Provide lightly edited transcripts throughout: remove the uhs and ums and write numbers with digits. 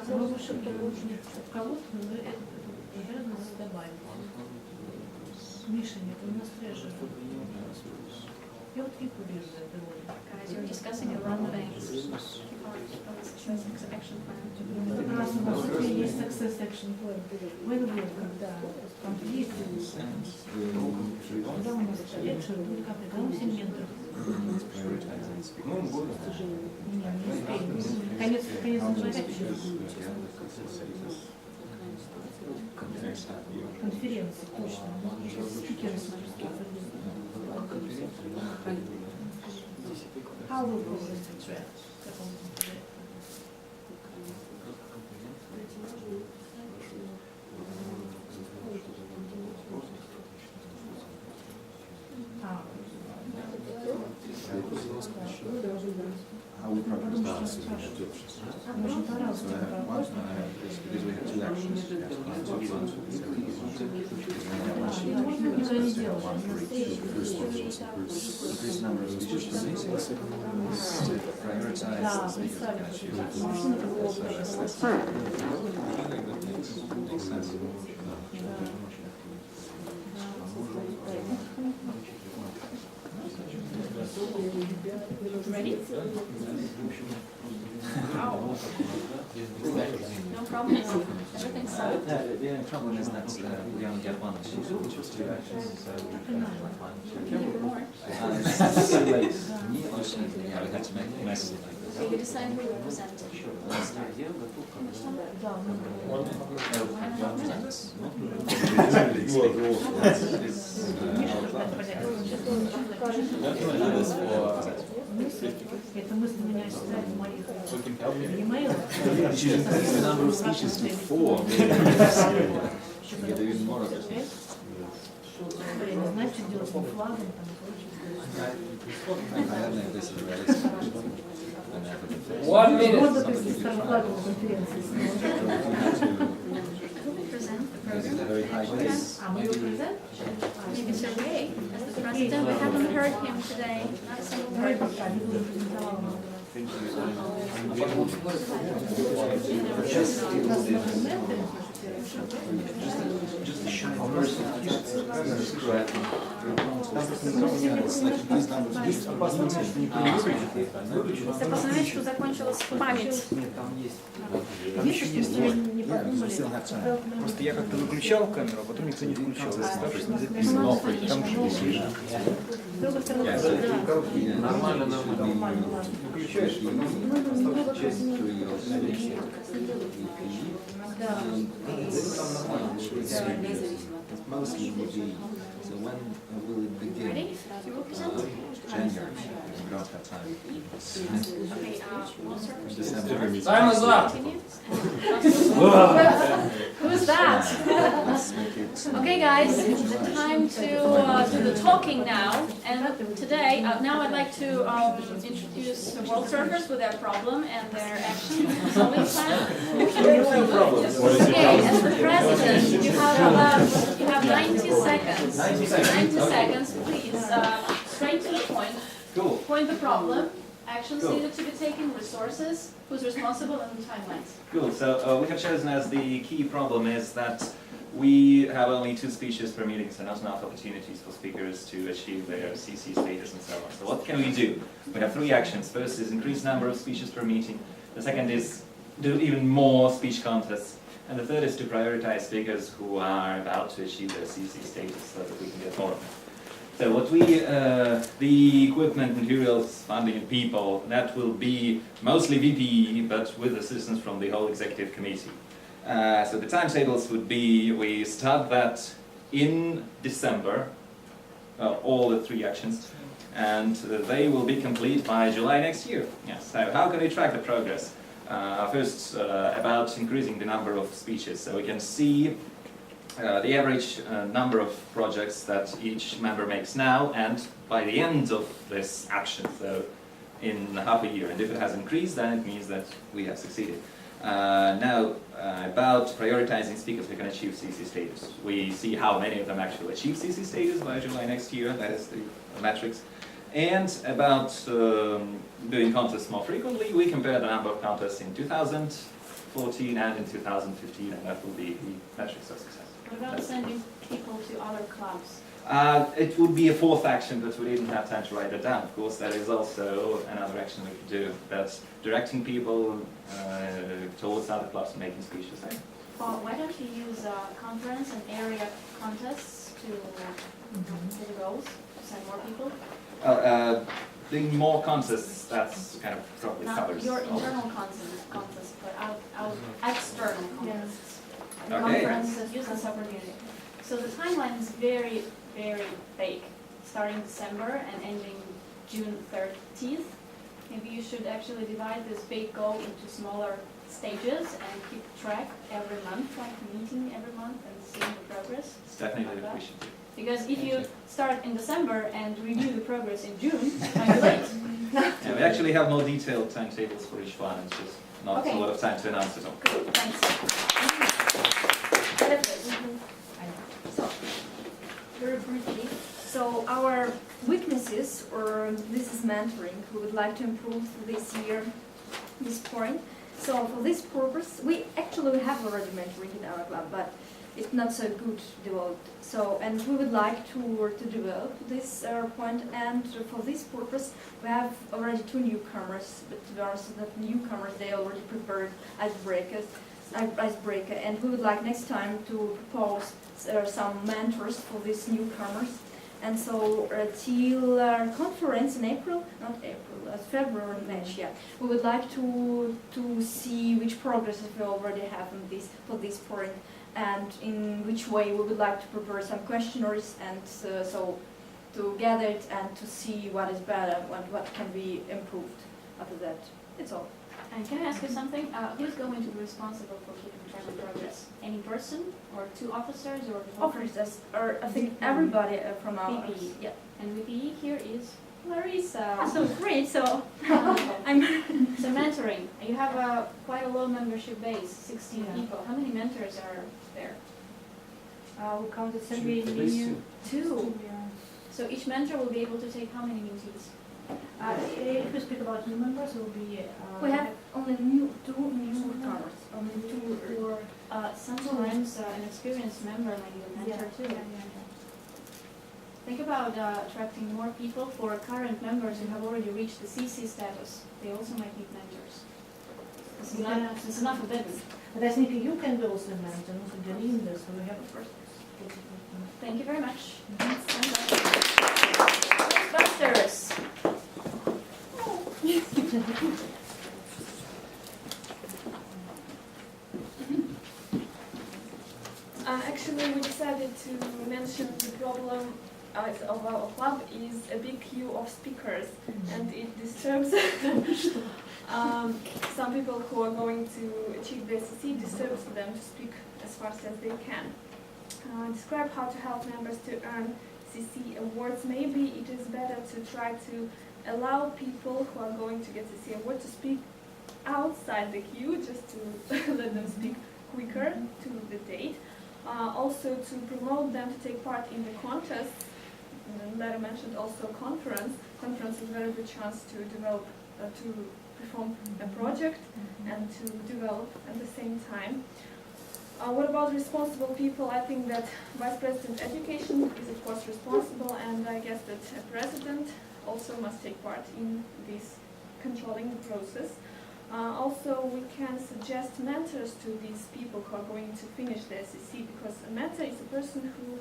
кого-то обязанность добавить. Мишень, это у нас тоже. Я вот не курю за это. Guys, you're discussing a lot of things. Success action plan. Как раз у нас уже есть success action plan. В это время, когда конфликт, когда у нас action, когда у всем менторов. Не успеем. Конец начать. Конференции, точно. Спикеры смотрят. How will progress the track? How we progress balance is Очень по-разному. because we have two actions. Никто не делал. Increase number of species per meeting, second one is to prioritize Да, the speakers представили. can achieve. Машина как общество. Makes sense. Ready? No problem. Everything's solved. The only problem is that we only get one issue, which was two actions, so we can't find one. Can you do more? It's too late. Yeah, we had to make a mess. So you decide who will present it. Это мы с меня читали в моих e-mailах. The number of species to four. Get even more of it. Я не знаю, что делать с флагом там и I don't know if this is realistic. 1 minute. Вот это старый флаговой конференции снова. Who will present the This is a program? very high pace. А мы его презент? Maybe Sergey, as the president. We haven't heard him today. Not a single word. Все постановили, что закончилась память. Нет, там есть. Там Видишь, еще есть. что мы не подумали. Просто я как-то выключал камеру, а потом никто не включал. Оставшись не записывал. Там же есть. С другой стороны, да. Нормально, нормально. Выключаешь, Да. Mostly would be, so when will it begin? Ready? You will present? January. We don't have time. Okay, we'll start with December. Time is up. continue. Who's that? Let's make it. Okay, guys, the time to do the talking now. And today, now I'd like to introduce the world surfers with their problem and their action solving plan. Okay, as the president, you have 90 seconds. 90 seconds, please. Straight to the point. Cool. Point the problem. Actions needed to be taken, resources, who's responsible, and timelines. Cool. So we have chosen as the key problem is that we have only 2 speeches per meeting, so not enough opportunities for speakers to achieve their CC status and so on. So what can we do? We have 3 actions. First is increase number of speeches per meeting. The second is do even more speech contests. And the third is to prioritize speakers who are about to achieve their CC status so that we can get more of them. So what we, the equipment, materials, funding and people, that will be mostly VPE, but with assistance from the whole executive committee. So the timetables would be, we start that in December, all the 3 actions, and they will be complete by July next year. Yeah, so how can we track the progress? First, about increasing the number of speeches, so we can see the average number of projects that each member makes now and by the end of this action, so in half a year. And if it has increased, then it means that we have succeeded. Now, about prioritizing speakers who can achieve CC status. We see how many of them actually achieve CC status by July next year, that is the metrics. And about doing contests more frequently, we compare the number of contests in 2014 2014 and in 2015, and that will be the metrics of success. What about sending people to other clubs? It would be a fourth action, but we didn't have time to write it down. Of course, that is also another action we could do. That's directing people towards other clubs and making speeches. Well, why don't you use conference and area contests to the goals, to send more people? Doing more contests, that's kind of probably Not covers. your all of it. internal contests, but external contests. And Okay. conferences, use this opportunity. So the timeline is very, very vague, starting December and ending June 30th. Maybe you should actually divide this big goal into smaller stages and keep track every month, like meeting every month and seeing the progress. It's definitely what we should do. Because if you start in December and review the progress in June, might be late. Yeah, we actually have more detailed timetables for each one. It's just not Okay. a lot of time to announce it all. Good, thanks. So, very briefly, so our weaknesses, or this is mentoring, we would like to improve this year, this point. So for this purpose, we actually have already mentoring in our club, but it's not so good developed. So, and we would like to develop this point, and for this purpose, we have already 2 newcomers, but to be honest, not newcomers, they already prepared icebreaker, and we would like next time to propose some mentors for these newcomers. And so till our conference in April, not April, February next year, we would like to see which progress we already have in this, for this point, and in which way we would like to prepare some questionnaires, and so to gather it and to see what is better, what can be improved after that. It's all. And can I ask you something? Who's going to be responsible for keeping track of progress? Any person, or 2 officers, or the whole Officers, or I think everybody from our VPE. yeah. And VPE here is Larissa. So great. So Wonderful. I'm. So mentoring, you have quite a low membership base, 16 Yeah. people. How many mentors are there? We counted At least 2. 2. So each mentor will be able to take how many meetings? If we speak about new members, it will be. We have only 2 newcomers. Only 2 or. Sometimes an experienced member might be a mentor too. Think about attracting more people. For current members who have already reached the CC status, they also might need mentors. This is not forbidden. But I think you can be also a mentor, also Janine, so we have a first. Thank you very much. Ghostbusters. Actually, we decided to mention the problem of our club is a big queue of speakers, and it disturbs some people who are going to achieve the SCC, disturbs them to speak as fast as they can. Describe how to help members to earn CC awards. Maybe it is better to try to allow people who are going to get CC award to speak outside the queue, just to let them speak quicker to the date. Also to promote them to take part in the contest. Lara mentioned also conference. Conference is a very good chance to develop, to perform a project and to develop at the same time. What about responsible people? I think that Vice President Education is of course responsible, and I guess that a President also must take part in this controlling the process. Also, we can suggest mentors to these people who are going to finish the SCC, because a mentor is a person who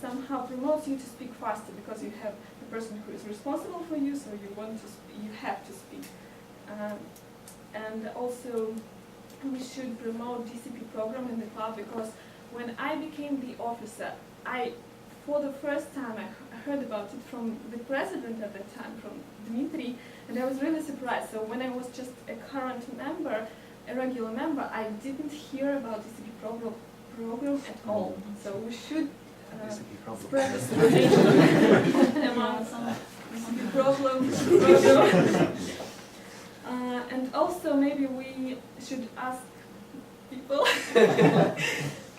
somehow promotes you to speak faster, because you have the person who is responsible for you, so you have to speak. And also, we should promote DCP program in the club, because when I became the officer, for the first time I heard about it from the president at the time, from Dmitry, and I was really surprised. So when I was just a current member, a regular member, I didn't hear about DCP program at all. So we should spread this information among some DCP program. And also maybe we should ask people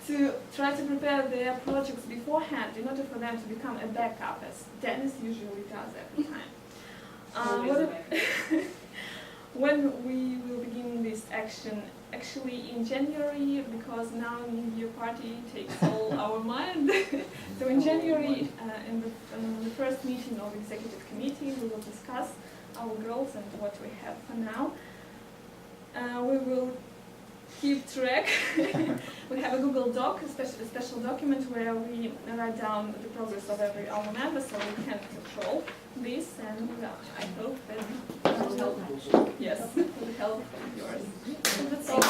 to try to prepare their projects beforehand in order for them to become a backup, as Dennis usually does every time. When we will begin the this action actually in January, because now New Year party takes all our mind. So in January, in the first meeting of executive committee, we will discuss our goals and what we have for now. We will keep track. We have a Google Doc, a special document where we write down the progress of every alma member, so we can control this, and I hope that will help. Yes, with the help of yours. So that's all.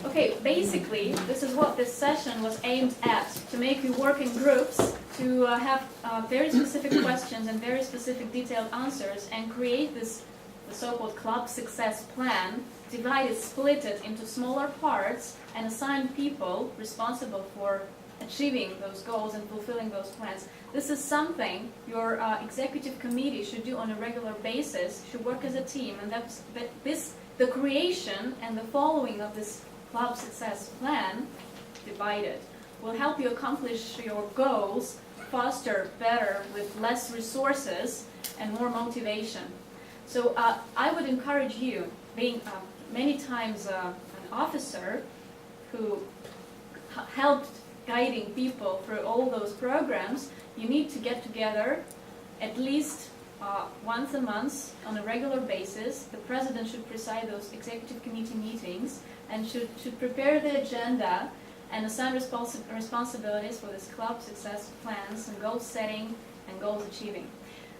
Okay, basically, this is what this session was aimed at, to make you work in groups, to have very specific questions and very specific detailed answers, and create this, the so-called club success plan, divide it, split it into smaller parts, and assign people responsible for achieving those goals and fulfilling those plans. This is something your executive committee should do on a regular basis, should work as a team, and the creation and the following of this club success plan, divided, will help you accomplish your goals faster, better, with less resources and more motivation. So I would encourage you, being many times an officer who helped guiding people through all those programs, you need to get together at least once a month on a regular basis. The president should preside those executive committee meetings and should prepare the agenda and assign responsibilities for this club success plans and goal setting and goals achieving.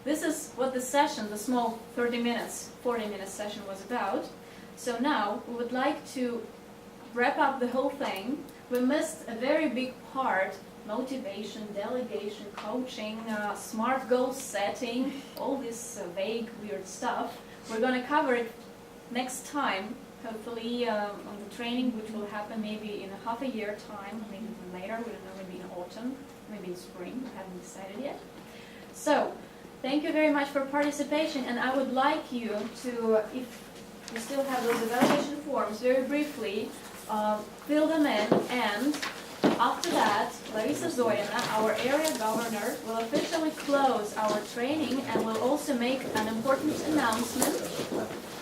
This is what the session, the small 40 minutes session was about. So now we would like to wrap up the whole thing. We missed a very big part: motivation, delegation, coaching, smart goal setting, all this vague, weird stuff. We're going to cover it next time, hopefully on the training, which will happen maybe in half a year time, maybe even later, we don't know, maybe in autumn, maybe in spring, we haven't decided yet. So, thank you very much for participation, and I would like you to, if you still have those evaluation forms, very briefly, fill them in, and after that, Larisa Zoyina, our area governor, will officially close our training and will also make an important announcement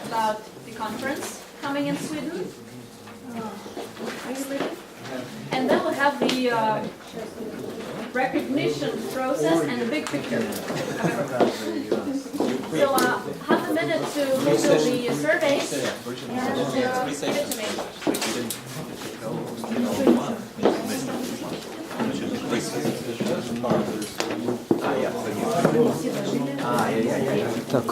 about the conference coming in Sweden. Are you ready? And then we'll have the recognition process and the big picture. So half a minute to fill the surveys and give it to me. Так.